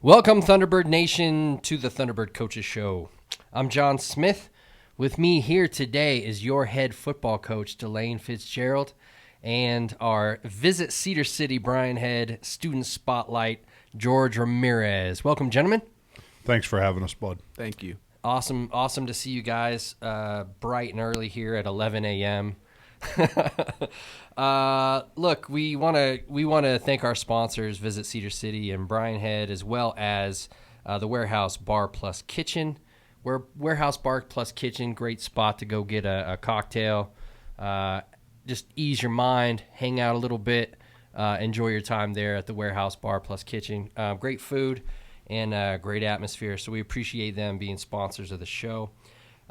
Welcome, Thunderbird Nation, to the Thunderbird Coaches Show. I'm Jon Smith. With me here today is your head football coach, DeLane Fitzgerald, and our Visit Cedar City Bryan Head Student Spotlight, George Ramirez. Welcome, gentlemen. Thanks for having us, bud. Thank you. Awesome to see you guys bright and early here at 11 a.m. Look, we want to thank our sponsors, Visit Cedar City and Bryan Head, as well as the Warehouse Bar Plus Kitchen. Warehouse Bar Plus Kitchen, great spot to go get a cocktail, just ease your mind, hang out a little bit, enjoy your time there at the Warehouse Bar Plus Kitchen. Great food and great atmosphere, so we appreciate them being sponsors of the show.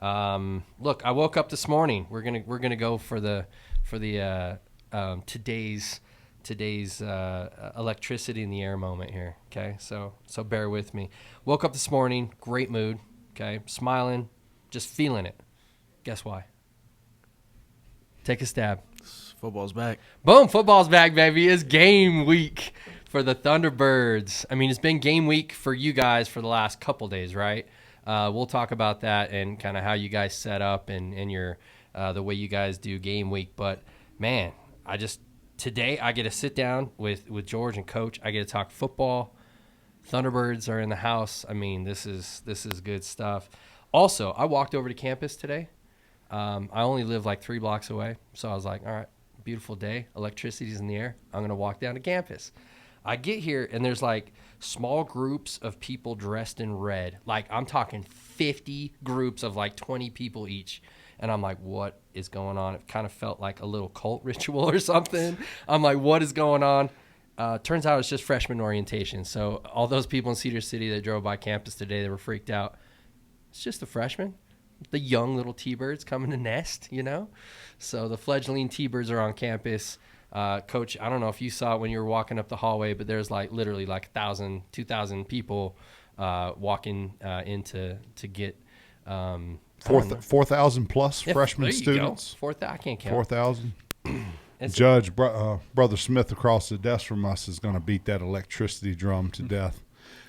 Look, I woke up this morning. We're gonna go for the today's electricity in the air moment here. Okay, so bear with me. Woke up this morning, great mood. Okay, smiling, just feeling it. Guess why? Take a stab. Football's back. Boom, football's back, baby. It's game week for the Thunderbirds. I mean, it's been game week for you guys for the last couple days, right? We'll talk about that and kind of how you guys set up and your the way you guys do game week. But, man, today I get to sit down with George and Coach. I get to talk football. Thunderbirds are in the house. I mean, this is good stuff. Also, I walked over to campus today. I only live like 3 blocks away. So I was like, all right, beautiful day. Electricity's in the air. I'm going to walk down to campus. I get here, and there's like small groups of people dressed in red. Like, I'm talking 50 groups of like 20 people each. And I'm like, what is going on? It kind of felt like a little cult ritual or something. I'm like, what is going on? Turns out it's just freshman orientation. So all those people in Cedar City that drove by campus today, they were freaked out. It's just the freshmen, the young little T-Birds coming to nest, you know? So the fledgling T-Birds are on campus. Coach, I don't know if you saw it when you were walking up the hallway, but there's like literally like 1,000, 2,000 people walking in to get 4,000 plus freshman students. 4,000. I can't count. 4,000. Judge Brother Smith across the desk from us is going to beat that electricity drum to death.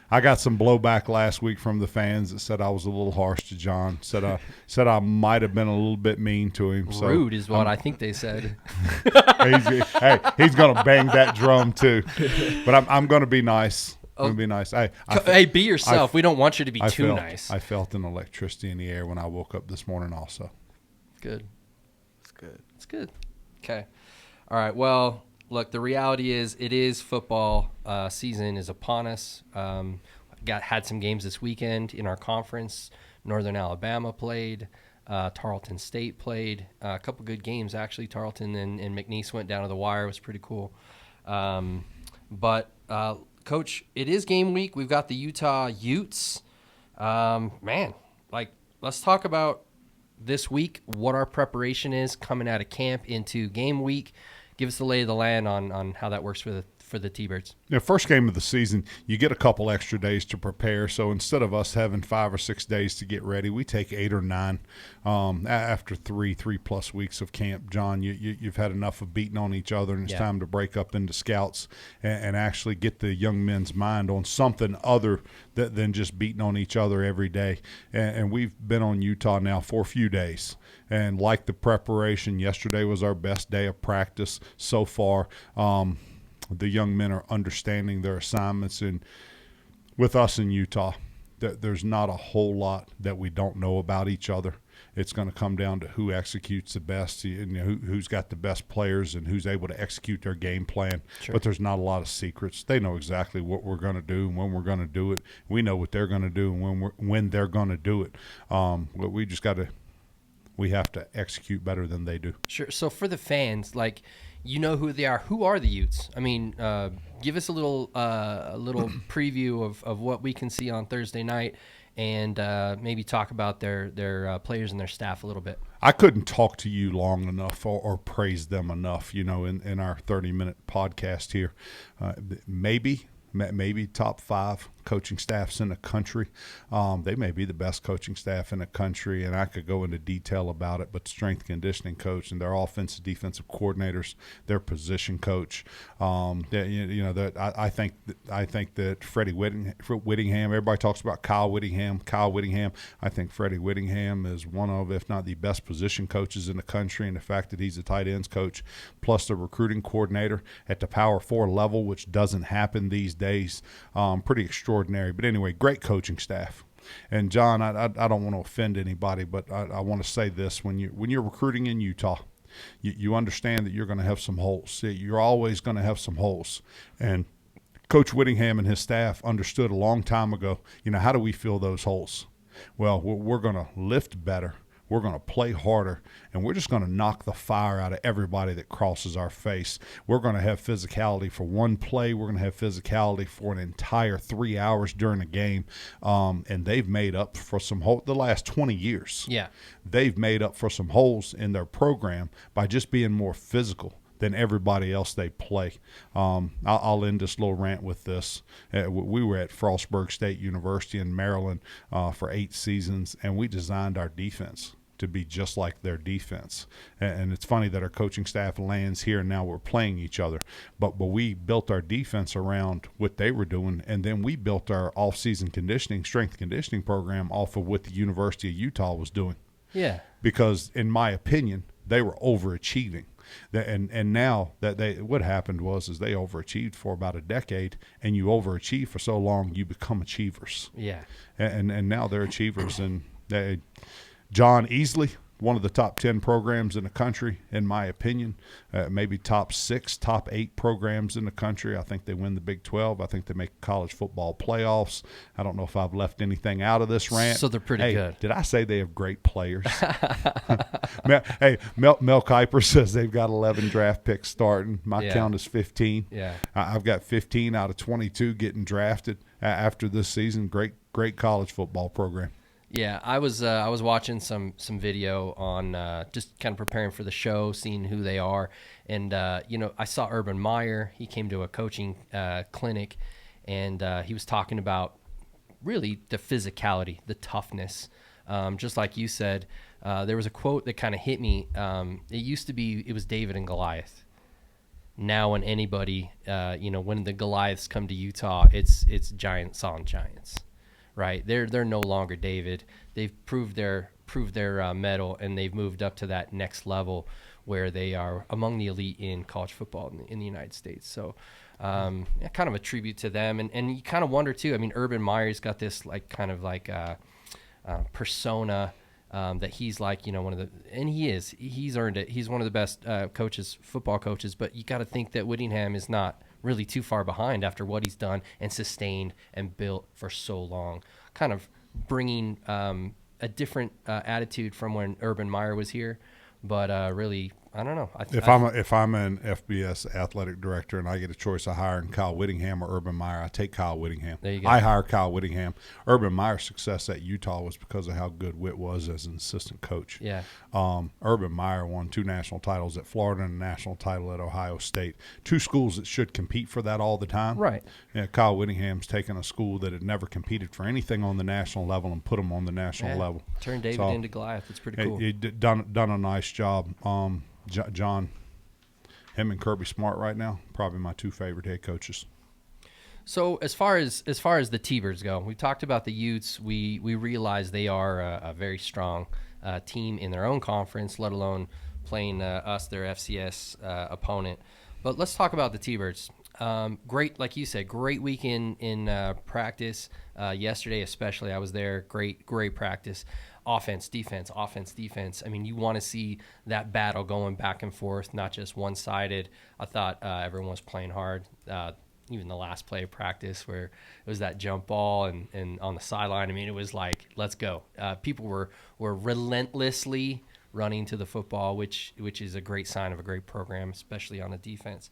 I got some blowback last week from the fans that said I was a little harsh to John. Said I might have been a little bit mean to him. So rude is what I think they said. He's going to bang that drum too. But I'm going to be nice. I'm going to be nice. Hey, be yourself. We don't want you to be too nice. I felt an electricity in the air when I woke up this morning also. Good. It's good. It's good. Okay. All right. Well, look, the reality is it is football season is upon us. Had some games this weekend in our conference. Northern Alabama played. Tarleton State played. A couple good games, actually. Tarleton and McNeese went down to the wire. It was pretty cool. But Coach, it is game week. We've got the Utah Utes. Man, like, let's talk about this week, what our preparation is coming out of camp into game week. Give us the lay of the land on how that works for the T-Birds. First game of the season, you get a couple extra days to prepare. So instead of us having 5 or 6 days to get ready, we take 8 or 9 after 3+ weeks of camp. John, you've had enough of beating on each other, and it's time to break up into scouts and actually get the young men's mind on something other than just beating on each other every day. And we've been on Utah now for a few days. And like the preparation, yesterday was our best day of practice so far. The young men are understanding their assignments, and with us in Utah, there's not a whole lot that we don't know about each other. It's going to come down to who executes the best, who's got the best players and who's able to execute their game plan. Sure. But there's not a lot of secrets. They know exactly what we're going to do and when we're going to do it. We know what they're going to do and when they're going to do it. But we have to execute better than they do. Sure. So for the fans, like, you know who they are. Who are the Utes? I mean, give us a little preview of what we can see on Thursday night, and maybe talk about their players and their staff a little bit. I couldn't talk to you long enough or praise them enough, in our 30-minute podcast here. Maybe top 5 coaching staffs in the country. They may be the best coaching staff in the country, and I could go into detail about it, but the strength conditioning coach and their offensive defensive coordinators, their position coach, I think that Freddie Whittingham, everybody talks about Kyle Whittingham. I think Freddie Whittingham is one of, if not the best position coaches in the country, and the fact that he's a tight ends coach plus the recruiting coordinator at the Power 4 level, which doesn't happen these days, pretty extraordinary. But anyway, great coaching staff. And John, I don't want to offend anybody, but I want to say this: when you're recruiting in Utah, you understand that you're going to have some holes. You're always going to have some holes. And Coach Whittingham and his staff understood a long time ago, how do we fill those holes? Well, we're going to lift better. We're going to play harder, and we're just going to knock the fire out of everybody that crosses our face. We're going to have physicality for one play. We're going to have physicality for an entire 3 hours during a game, and they've made up for some holes the last 20 years. Yeah. They've made up for some holes in their program by just being more physical than everybody else they play. I'll end this little rant with this. We were at Frostburg State University in Maryland for 8 seasons, and we designed our defense to be just like their defense. And it's funny that our coaching staff lands here and now we're playing each other. But we built our defense around what they were doing, and then we built our off-season strength conditioning program off of what the University of Utah was doing. Yeah. Because, in my opinion, they were overachieving. And now that what happened was they overachieved for about a decade, and you overachieve for so long, you become achievers. Yeah. And now they're achievers. And John, easily one of the top 10 programs in the country, in my opinion, maybe top 6, top 8 programs in the country. I think they win the Big 12. I think they make college football playoffs. I don't know if I've left anything out of this rant. So they're pretty good. Did I say they have great players? Hey, Mel Kiper says they've got 11 draft picks starting. My count is 15. Yeah. I've got 15 out of 22 getting drafted after this season. Great college football program. Yeah, I was watching some video on just kind of preparing for the show, seeing who they are, and I saw Urban Meyer. He came to a coaching clinic, and he was talking about really the physicality, the toughness. Just like you said, there was a quote that kind of hit me. It was David and Goliath. Now, when anybody, when the Goliaths come to Utah, it's giants on giants. Right, they're no longer David. They've proved their mettle, and they've moved up to that next level where they are among the elite in college football in the United States. So, kind of a tribute to them, and you kind of wonder too. I mean, Urban Meyer's got this persona that he's like one of the, and he's earned it. He's one of the best football coaches. But you got to think that Whittingham is not really too far behind after what he's done and sustained and built for so long, kind of bringing a different attitude from when Urban Meyer was here. But really, I don't know. If I'm an FBS athletic director and I get a choice of hiring Kyle Whittingham or Urban Meyer, I take Kyle Whittingham. There you go. I hire Kyle Whittingham. Urban Meyer's success at Utah was because of how good Whit was as an assistant coach. Yeah. Urban Meyer won 2 national titles at Florida and a national title at Ohio State. 2 schools that should compete for that all the time. Right. Yeah, Kyle Whittingham's taken a school that had never competed for anything on the national level and put them on the national level. Turned David into Goliath. It's pretty cool. He done a nice job. John, him and Kirby Smart right now, probably my 2 favorite head coaches. So as far as the T-Birds go, we talked about the Utes. We realize they are a very strong team in their own conference, let alone playing us, their FCS opponent. But let's talk about the T-Birds. Great, like you said, great week in practice. Yesterday especially, I was there. Great practice. Offense, defense. I mean, you want to see that battle going back and forth, not just one-sided. I thought everyone was playing hard. Even the last play of practice where it was that jump ball and on the sideline. I mean, it was like, let's go. People were relentlessly running to the football, which is a great sign of a great program, especially on the defense.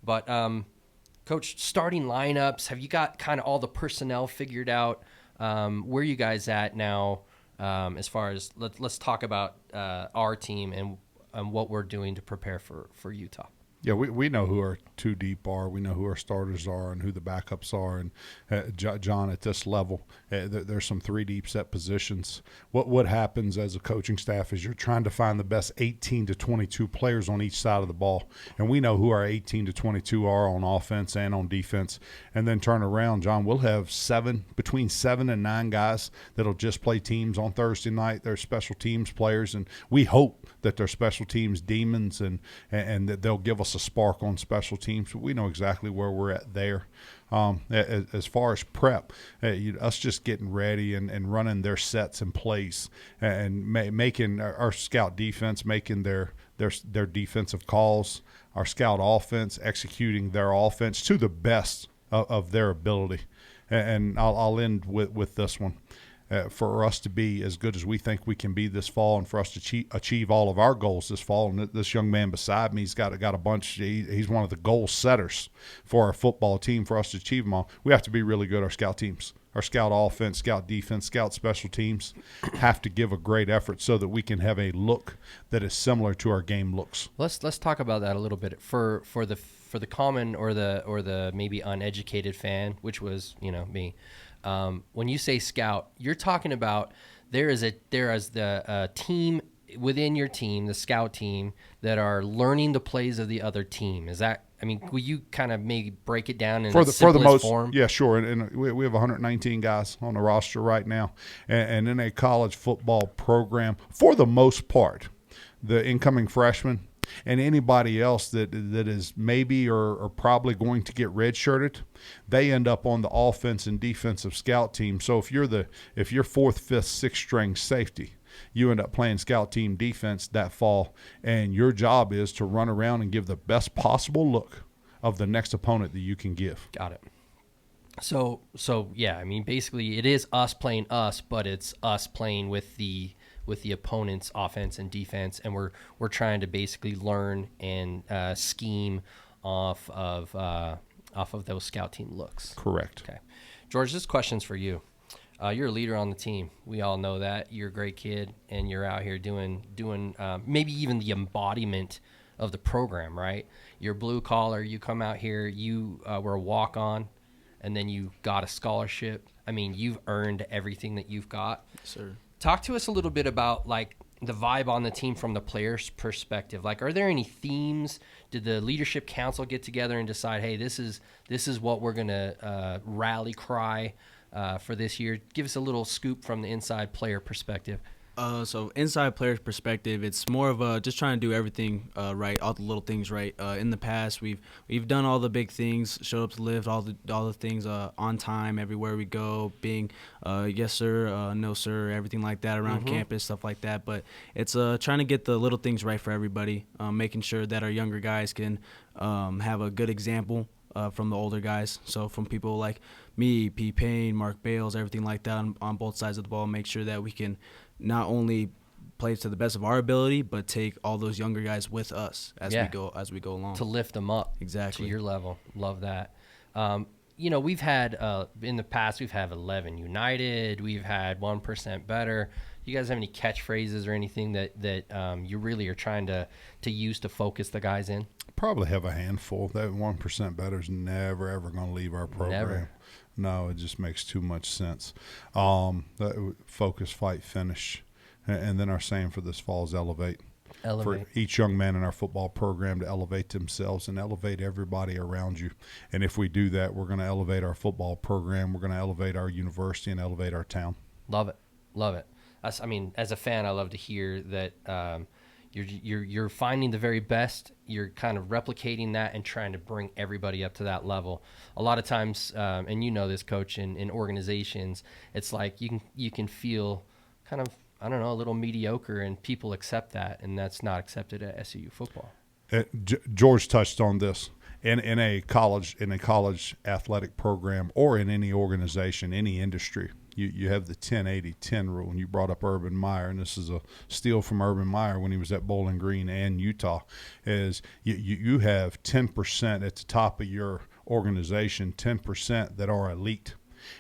But, Coach, starting lineups, have you got kind of all the personnel figured out? Where are you guys at now? As far as let's talk about our team and what we're doing to prepare for Utah. Yeah, we know who our two deep are. We know who our starters are and who the backups are. And John, at this level, there's some three deep set positions. What happens as a coaching staff is you're trying to find the best 18 to 22 players on each side of the ball. And we know who our 18 to 22 are on offense and on defense. And then turn around, John, we'll have between 7 and 9 guys that'll just play teams on Thursday night. They're special teams players, and we hope that they're special teams demons and that they'll give us a spark on special teams. We know exactly where we're at there. As far as prep, us just getting ready and running their sets in place and making our scout defense, making their defensive calls, our scout offense, executing their offense to the best of their ability. And I'll end with this one. For us to be as good as we think we can be this fall, and for us to achieve all of our goals this fall. And this young man beside me, he's got a bunch. He's one of the goal setters for our football team. For us to achieve them all, we have to be really good. Our scout teams, our scout offense, scout defense, scout special teams have to give a great effort so that we can have a look that is similar to our game looks. Let's talk about that a little bit for the common or the maybe uneducated fan, which was me. When you say scout, you're talking about there is the team within your team, the scout team, that are learning the plays of the other team. Is that? I mean, will you kind of maybe break it down in its simplest form? Yeah, sure. And we have 119 guys on the roster right now, and in a college football program, for the most part, the incoming freshmen and anybody else that is maybe or probably going to get redshirted, they end up on the offense and defensive scout team. So if you're fourth, fifth, sixth string safety, you end up playing scout team defense that fall, and your job is to run around and give the best possible look of the next opponent that you can give. Got it. So yeah, I mean, basically it is us playing us, but it's us playing with the opponent's offense and defense, and we're trying to basically learn and scheme off of those scout team looks. Correct. Okay, George, this question's for you. You're a leader on the team. We all know that. You're a great kid, and you're out here doing maybe even the embodiment of the program, right? You're blue collar. You come out here. You were a walk-on, and then you got a scholarship. I mean, you've earned everything that you've got. Yes, sir. Talk to us a little bit about like the vibe on the team from the players' perspective. Like, are there any themes? Did the leadership council get together and decide, hey, this is what we're gonna rally cry for this year? Give us a little scoop from the inside player perspective. So inside player's perspective, it's more of just trying to do everything right, all the little things right. In the past, we've done all the big things, showed up to lift all the things on time everywhere we go, being yes sir, no sir, everything like that around campus, stuff like that. But it's trying to get the little things right for everybody, making sure that our younger guys can have a good example from the older guys. So from people like me, P. Payne, Mark Bales, everything like that on both sides of the ball, make sure that we can not only play to the best of our ability, but take all those younger guys with us as we go along to lift them up exactly to your level. Love that. We've had in the past, we've had 11 United, we've had 1% better. You guys have any catchphrases or anything that you really are trying to use to focus the guys in? Probably have a handful. That 1% better is never ever going to leave our program. Never. No, it just makes too much sense. Focus, fight, finish. And then our saying for this fall is elevate. For each young man in our football program to elevate themselves and elevate everybody around you. And if we do that, we're going to elevate our football program. We're going to elevate our university and elevate our town. Love it. Love it. As a fan, I love to hear that you're finding the very best. You're kind of replicating that and trying to bring everybody up to that level. A lot of times, and you know this, Coach, in organizations, it's like you can feel kind of, I don't know, a little mediocre, and people accept that, and that's not accepted at SUU football. George touched on this. In a college athletic program or in any organization, any industry, you have the 10-80-10 rule, and you brought up Urban Meyer, and this is a steal from Urban Meyer when he was at Bowling Green and Utah, is you have 10% at the top of your organization, 10% that are elite.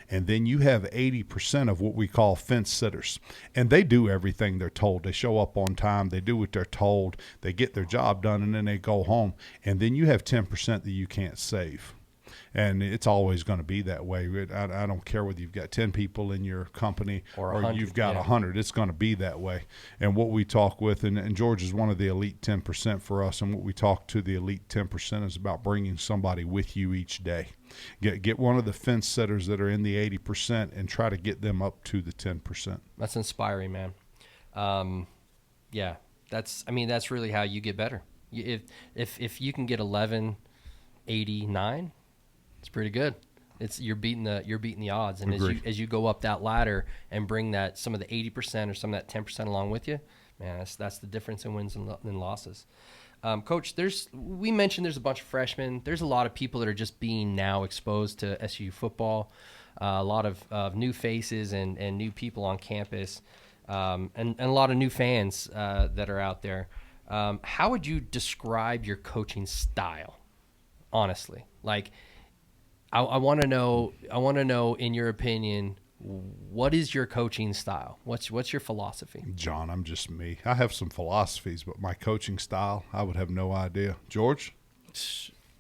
And then you have 80% of what we call fence sitters. And they do everything they're told. They show up on time. They do what they're told. They get their job done, and then they go home. And then you have 10% that you can't save. And it's always going to be that way. I don't care whether you've got 10 people in your company or you've got 100. It's going to be that way. And what we talk with, and George is one of the elite 10% for us, and what we talk to the elite 10% is about bringing somebody with you each day. Get one of the fence setters that are in the 80% and try to get them up to the 10%. That's inspiring, man. Yeah, that's really how you get better. If you can get 1189, it's pretty good. You're beating the odds, and as you go up that ladder and bring that some of the 80% or some of that 10% along with you, man, that's the difference in wins and losses. Coach, we mentioned there's a bunch of freshmen. There's a lot of people that are just being now exposed to SU football. A lot of new faces and new people on campus, and a lot of new fans that are out there. How would you describe your coaching style? Honestly, like. I want to know. In your opinion, what is your coaching style? What's your philosophy? John, I'm just me. I have some philosophies, but my coaching style, I would have no idea. George?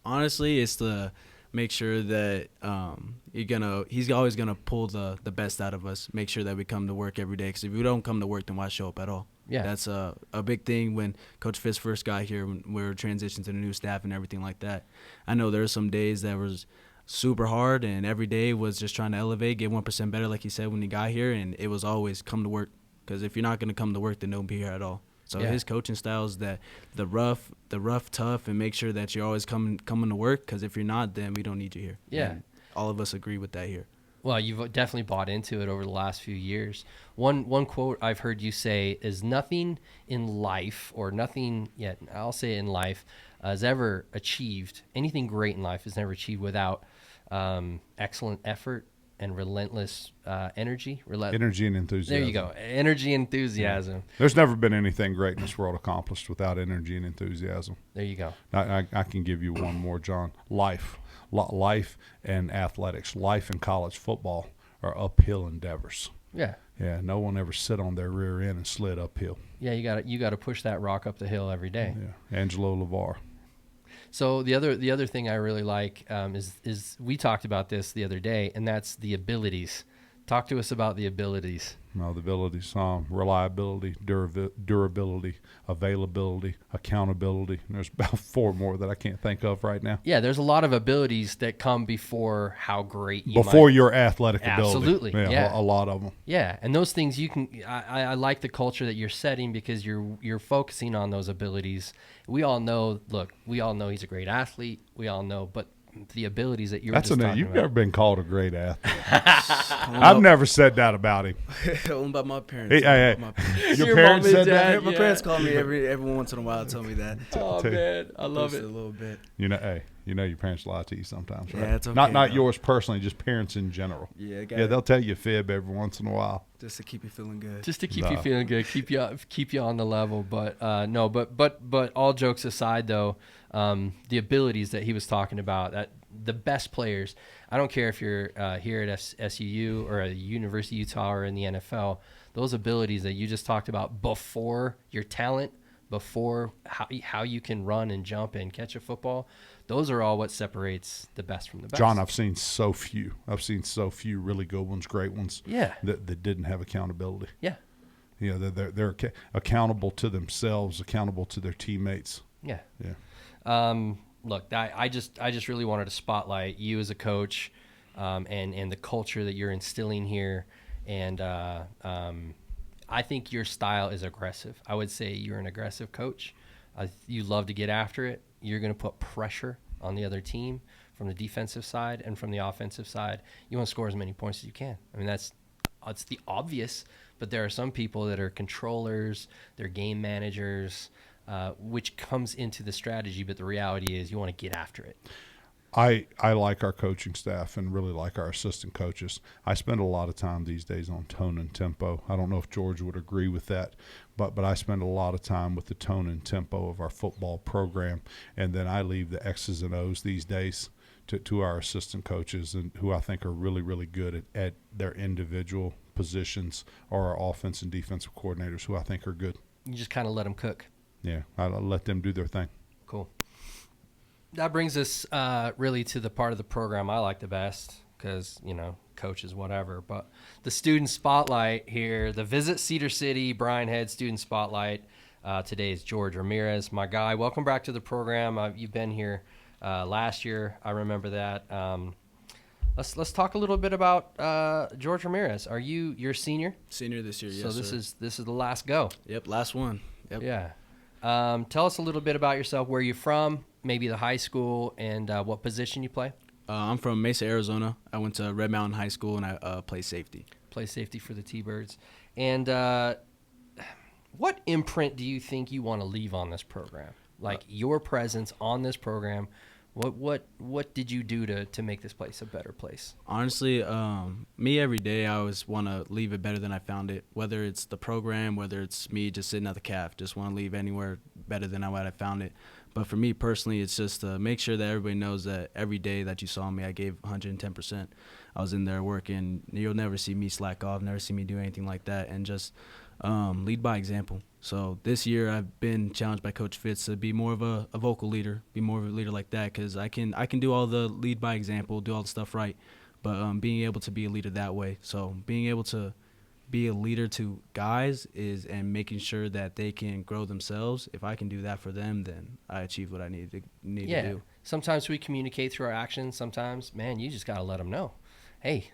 Honestly, it's to make sure that he's always gonna pull the best out of us. Make sure that we come to work every day. Because if we don't come to work, then why show up at all? Yeah, that's a big thing when Coach Fitz first got here. When we were transitioning to the new staff and everything like that. I know there were some days that was super hard, and every day was just trying to elevate, get 1% better, like he said when he got here, and it was always come to work. Because if you're not going to come to work, then don't be here at all. So his coaching style is that the rough, tough, and make sure that you're always coming to work. Because if you're not, then we don't need you here. Yeah, and all of us agree with that here. Well, you've definitely bought into it over the last few years. One quote I've heard you say is nothing in life, or nothing yet, I'll say in life, has ever achieved, anything great in life is never achieved without excellent effort and relentless energy. Energy and enthusiasm. There you go. Energy and enthusiasm. Yeah. There's never been anything great in this world accomplished without energy and enthusiasm. There you go. I can give you one more, John. Life and athletics. Life and college football are uphill endeavors. Yeah. Yeah, no one ever sit on their rear end and slid uphill. Yeah, you got to push that rock up the hill every day. Yeah, Angelo LaVar. So the other thing I really like is we talked about this the other day, and that's the abilities. Talk to us about the abilities. No, the abilities: reliability, durability, availability, accountability. And there's about 4 more that I can't think of right now. Yeah, there's a lot of abilities that come before how great you before your athletic ability. Absolutely, yeah. A lot of them. Yeah, and those things you can. I like the culture that you're setting because you're focusing on those abilities. We all know. Look, we all know he's a great athlete. We all know, but the abilities that you were just talking about. You've never been called a great athlete. I've never said that about him. Only about my parents. Hey. My parents. Your parents said that? My parents call me every once in a while, tell me that. Oh, man. I love it. A little bit. You know your parents lie to you sometimes, right? Yeah, it's okay. Not yours personally, just parents in general. Yeah, they'll tell you a fib every once in a while. Just to keep you feeling good. Just to keep you feeling good, keep you on the level. But no, but all jokes aside, though, the abilities that he was talking about, that the best players, I don't care if you're here at SUU or at University of Utah or in the NFL, those abilities that you just talked about before your talent, before how you can run and jump and catch a football, those are all what separates the best from the best. John, I've seen so few really good ones, great ones. Yeah. That didn't have accountability. Yeah. You know, they're accountable to themselves, accountable to their teammates. Yeah. Yeah. Look, I just really wanted to spotlight you as a coach, and the culture that you're instilling here, and I think your style is aggressive. I would say you're an aggressive coach. You love to get after it. You're going to put pressure on the other team from the defensive side and from the offensive side. You want to score as many points as you can. I mean, it's the obvious, but there are some people that are controllers, they're game managers, which comes into the strategy, but the reality is you want to get after it. I like our coaching staff and really like our assistant coaches. I spend a lot of time these days on tone and tempo. I don't know if George would agree with that, but I spend a lot of time with the tone and tempo of our football program, and then I leave the X's and O's these days to our assistant coaches, and who I think are really, really good at their individual positions, or our offense and defensive coordinators, who I think are good. You just kind of let them cook. Yeah, I let them do their thing. Cool. That brings us really to the part of the program I like the best, because, coaches, whatever. But the student spotlight here, the Visit Cedar City Bryan Head Student Spotlight. Today is George Ramirez, my guy. Welcome back to the program. You've been here last year. I remember that. Let's talk a little bit about George Ramirez. You're a senior? Senior this year, yes. So this is the last go. Yep, last one. Yep. Yeah. Tell us a little bit about yourself. Where you're from, maybe the high school, and what position you play. I'm from Mesa, Arizona. I went to Red Mountain High School, and I play safety. Play safety for the T-Birds. And what imprint do you think you want to leave on this program? Like your presence on this program, what did you do to make this place a better place? Honestly, me every day, I always want to leave it better than I found it. Whether it's the program, whether it's me just sitting at the calf, just want to leave anywhere better than I found it. But for me personally, it's just to make sure that everybody knows that every day that you saw me, I gave 110%. I was in there working. You'll never see me slack off, never see me do anything like that, and just lead by example. So this year I've been challenged by Coach Fitz to be more of a vocal leader, be more of a leader like that, because I can do all the lead by example, do all the stuff right, but being able to be a leader that way. So being able to be a leader to guys and making sure that they can grow themselves. If I can do that for them, then I achieve what I need to do. Sometimes we communicate through our actions. Sometimes, man, you just got to let them know, hey,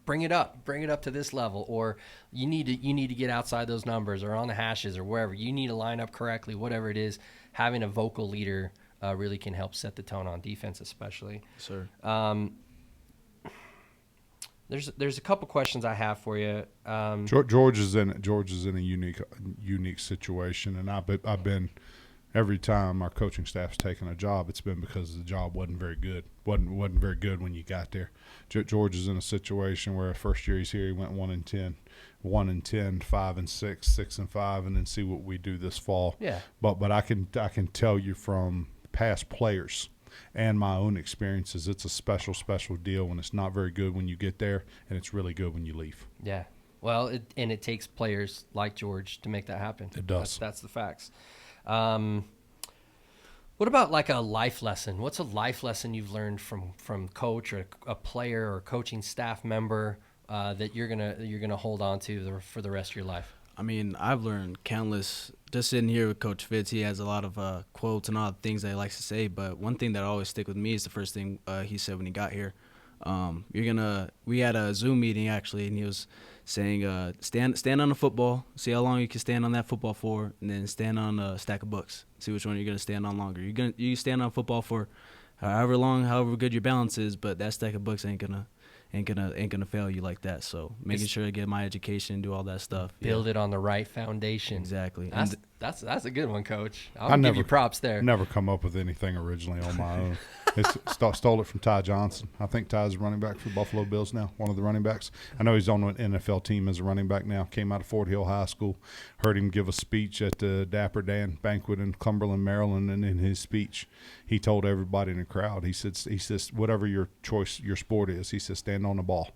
bring it up to this level, or you need to get outside those numbers, or on the hashes, or wherever you need to line up correctly. Whatever it is, having a vocal leader really can help set the tone on defense, especially. Sir. There's a couple questions I have for you. George is in a unique situation, and I've been every time our coaching staff's taken a job, it's been because the job wasn't very good. wasn't very good when you got there. George is in a situation where first year he's here, he went 1-10, 1-10, 5-6, 6-5, and then see what we do this fall. Yeah. But I can tell you from past players and my own experiences, it's a special deal when it's not very good when you get there, and it's really good when you leave. Yeah. Well, it takes players like George to make that happen. It does. That's the facts. What about like a life lesson? What's a life lesson you've learned from coach or a player or coaching staff member that you're gonna hold on to for the rest of your life? I mean, I've learned countless. Just sitting here with Coach Fitz, he has a lot of quotes and all the things that he likes to say. But one thing that always stick with me is the first thing he said when he got here. We had a Zoom meeting actually, and he was saying, stand on a football, see how long you can stand on that football for, and then stand on a stack of books, see which one you're gonna stand on longer. You stand on football for however long, however good your balance is, but that stack of books ain't gonna fail you like that. So making sure to get my education, do all that stuff, build it on the right foundation. Exactly. That's a good one, Coach. I'll give you props there. Never come up with anything originally on my own. Stole it from Ty Johnson. I think Ty's a running back for the Buffalo Bills now, one of the running backs. I know he's on an NFL team as a running back now. Came out of Fort Hill High School. Heard him give a speech at the Dapper Dan banquet in Cumberland, Maryland, and in his speech, he told everybody in the crowd, he says, whatever your choice, your sport is, he says, stand on the ball.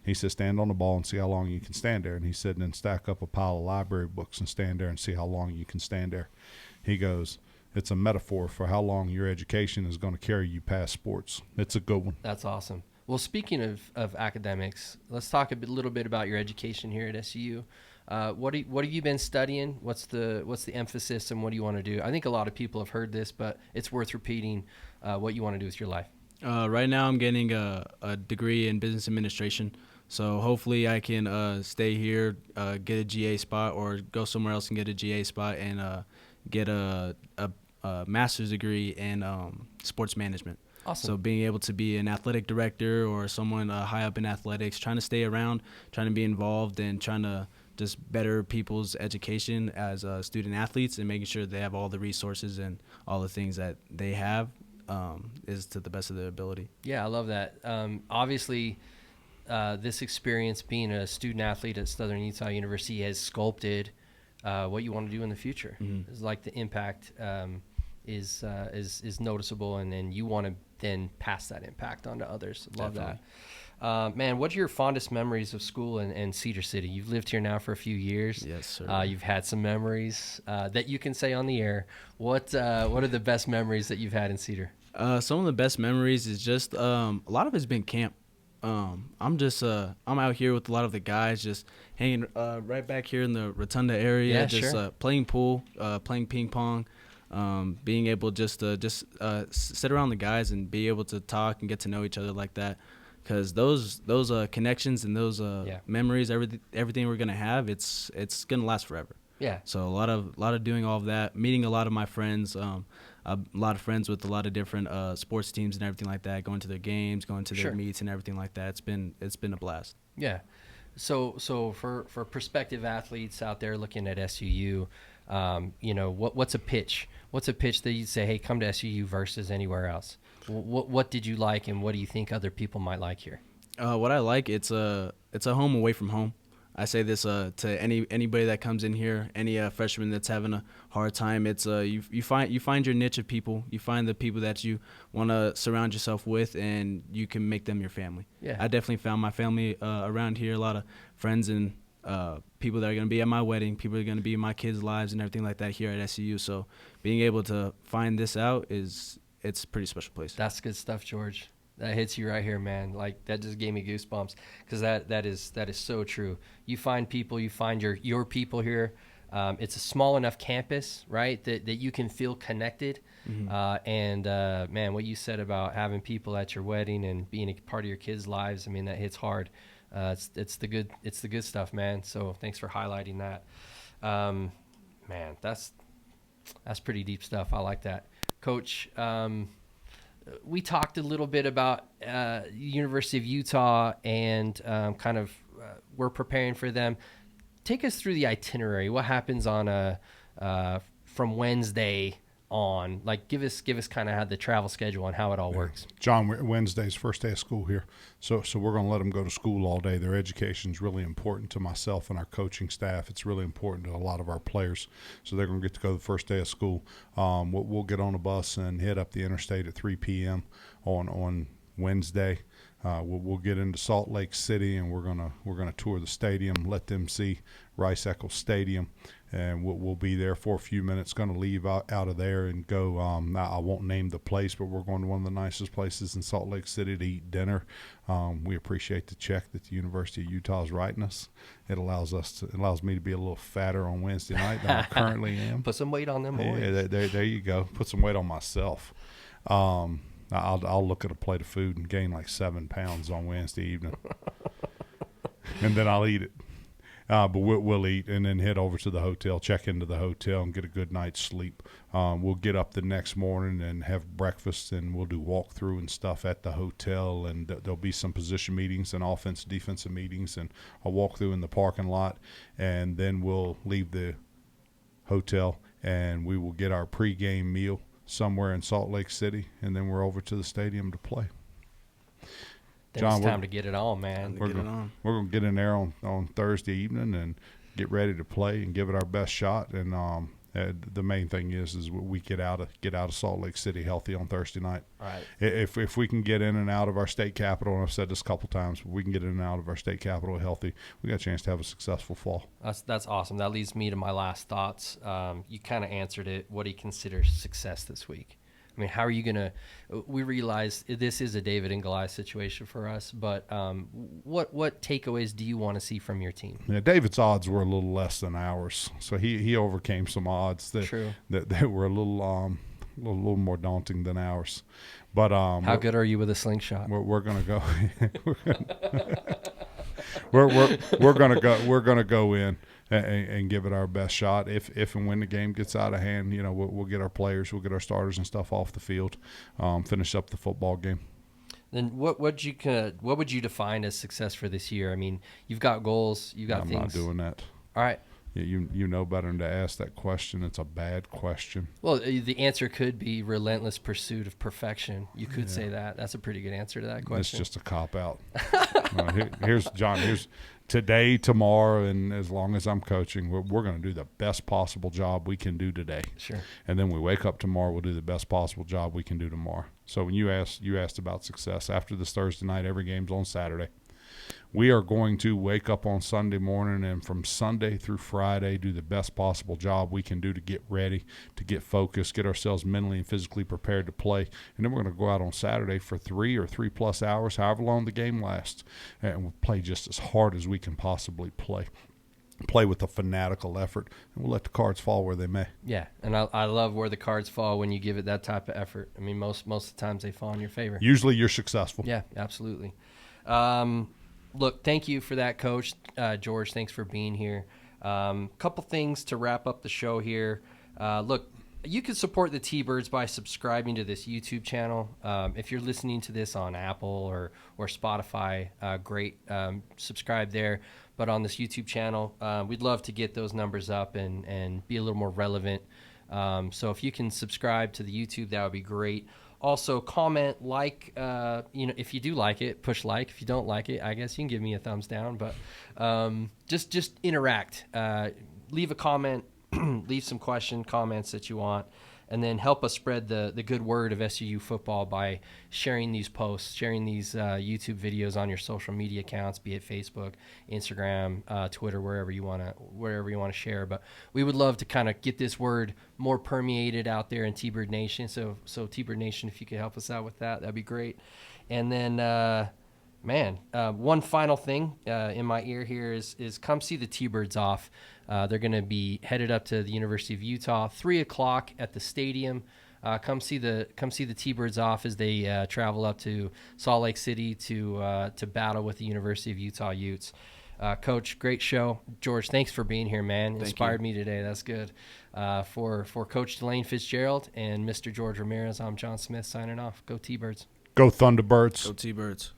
He says, stand on the ball and see how long you can stand there. And he said, then stack up a pile of library books and stand there and see how long you can stand there. He goes, it's a metaphor for how long your education is going to carry you past sports. It's a good one. That's awesome. Well, speaking of academics, let's talk little bit about your education here at SUU. What have you been studying? What's the emphasis, and what do you want to do? I think a lot of people have heard this, but it's worth repeating what you want to do with your life. Right now I'm getting a degree in business administration, so hopefully I can stay here, get a GA spot, or go somewhere else and get a GA spot, and get a master's degree in sports management. Awesome. So being able to be an athletic director or someone high up in athletics, trying to stay around, trying to be involved, and trying to just better people's education as student athletes, and making sure they have all the resources and all the things that they have is to the best of their ability. Yeah, I love that. Obviously, this experience being a student athlete at Southern Utah University has sculpted what you want to do in the future. Mm-hmm. It's like the impact is noticeable, and you want to then pass that impact on to others. Love Definitely. that. Man, what are your fondest memories of school in Cedar City? You've lived here now for a few years. Yes, sir. You've had some memories that you can say on the air. What are the best memories that you've had in Cedar? Some of the best memories is just a lot of it's been camp. I'm out here with a lot of the guys, just hanging right back here in the Rotunda area, Yeah, just sure. playing pool, playing ping pong, being able just to sit around the guys and be able to talk and get to know each other like that. Because those connections and those memories, everything we're gonna have, it's gonna last forever. Yeah. So a lot of doing all of that, meeting a lot of my friends, a lot of friends with a lot of different sports teams and everything like that, going to their games, going to their Sure. meets and everything like that. It's been a blast. Yeah. So for prospective athletes out there looking at SUU, what's a pitch? What's a pitch that you'd say, hey, come to SUU versus anywhere else? What did you like, and what do you think other people might like here? What I like, it's a home away from home. I say this to anybody that comes in here, any freshman that's having a hard time. It's you find your niche of people. You find the people that you want to surround yourself with, and you can make them your family. Yeah. I definitely found my family around here. A lot of friends and people that are going to be at my wedding, people that are going to be in my kids' lives and everything like that here at SCU. So being able to find this out it's a pretty special place. That's good stuff, George. That hits you right here, man. Like, that just gave me goosebumps, because that is so true. You find people, you find your people here. It's a small enough campus, right, that you can feel connected. Mm-hmm. Man, what you said about having people at your wedding and being a part of your kids' lives, I mean, that hits hard. It's the good stuff, man. So thanks for highlighting that. Man, that's pretty deep stuff. I like that, Coach. We talked a little bit about University of Utah and we're preparing for them. Take us through the itinerary. What happens on from Wednesday on? Like, give us kind of how the travel schedule and how it all works. John, Wednesday's first day of school here, so we're going to let them go to school all day. Their education is really important to myself and our coaching staff. It's really important to a lot of our players, so they're going to get to go the first day of school. We'll get on a bus and head up the interstate at 3 p.m. on Wednesday. We'll get into Salt Lake City, and we're gonna tour the stadium, let them see Rice-Eccles Stadium, and we'll be there for a few minutes. Going to leave out of there and go. I won't name the place, but we're going to one of the nicest places in Salt Lake City to eat dinner. We appreciate the check that the University of Utah is writing us. It allows me to be a little fatter on Wednesday night than I currently am. Put some weight on them boys. Yeah, there you go. Put some weight on myself. I'll look at a plate of food and gain like 7 pounds on Wednesday evening, and then I'll eat it. But we'll eat and then head over to the hotel, check into the hotel, and get a good night's sleep. We'll get up the next morning and have breakfast, and we'll do walkthrough and stuff at the hotel, and there'll be some position meetings and defensive meetings, and a walkthrough in the parking lot, and then we'll leave the hotel and we will get our pregame meal somewhere in Salt Lake City, and then we're over to the stadium to play. Then John, it's time to get it on, man. We're going to get in there on Thursday evening and get ready to play and give it our best shot. And the main thing is we get out of Salt Lake City healthy on Thursday night. Right. If we can get in and out of our state capital, and I've said this a couple times, if we can get in and out of our state capital healthy, we got a chance to have a successful fall. That's awesome. That leads me to my last thoughts. You kind of answered it. What do you consider success this week? I mean, how are you going to – we realize this is a David and Goliath situation for us, but what takeaways do you want to see from your team? Yeah, David's odds were a little less than ours, so he overcame some odds that were a little more daunting than ours. But how good are you with a slingshot? We're going to go we're going to go in and give it our best shot. If and when the game gets out of hand, we'll get our players, we'll get our starters and stuff off the field, finish up the football game. Then what would you define as success for this year? I mean, you've got goals, you got things. I'm not doing that. All right. You know better than to ask that question. It's a bad question. Well, the answer could be relentless pursuit of perfection. You could say that. That's a pretty good answer to that question. It's just a cop out. Here's today, tomorrow, and as long as I'm coaching, we're going to do the best possible job we can do today. Sure. And then we wake up tomorrow, we'll do the best possible job we can do tomorrow. So when you asked about success, after this Thursday night, every game's on Saturday. We are going to wake up on Sunday morning and from Sunday through Friday do the best possible job we can do to get ready, to get focused, get ourselves mentally and physically prepared to play. And then we're going to go out on Saturday for 3 or 3+ hours, however long the game lasts, and we'll play just as hard as we can possibly play. Play with a fanatical effort, and we'll let the cards fall where they may. Yeah, and I love where the cards fall when you give it that type of effort. I mean, most of the times they fall in your favor. Usually you're successful. Yeah, absolutely. Look, thank you for that, Coach. George, thanks for being here. Couple things to wrap up the show here. Look, you can support the T-Birds by subscribing to this YouTube channel. If you're listening to this on Apple or Spotify, great. Subscribe there. But on this YouTube channel, we'd love to get those numbers up and be a little more relevant. So if you can subscribe to the YouTube, that would be great. Also, comment, if you do like it, push like. If you don't like it, I guess you can give me a thumbs down. But just interact. Leave a comment. Leave some comments that you want. And then help us spread the good word of SUU football by sharing these posts, sharing these YouTube videos on your social media accounts, be it Facebook, Instagram, Twitter, wherever you want to share. But we would love to kind of get this word more permeated out there in T-Bird Nation. So T-Bird Nation, if you could help us out with that, that'd be great. And then, one final thing in my ear here is come see the T-Birds off. They're going to be headed up to the University of Utah, 3:00 at the stadium. Come see the T-Birds off as they travel up to Salt Lake City to battle with the University of Utah Utes. Coach, great show. George, thanks for being here, man. Inspired me today. That's good. For Coach DeLane Fitzgerald and Mr. George Ramirez, I'm Jon Smith signing off. Go T-Birds. Go Thunderbirds. Go T-Birds.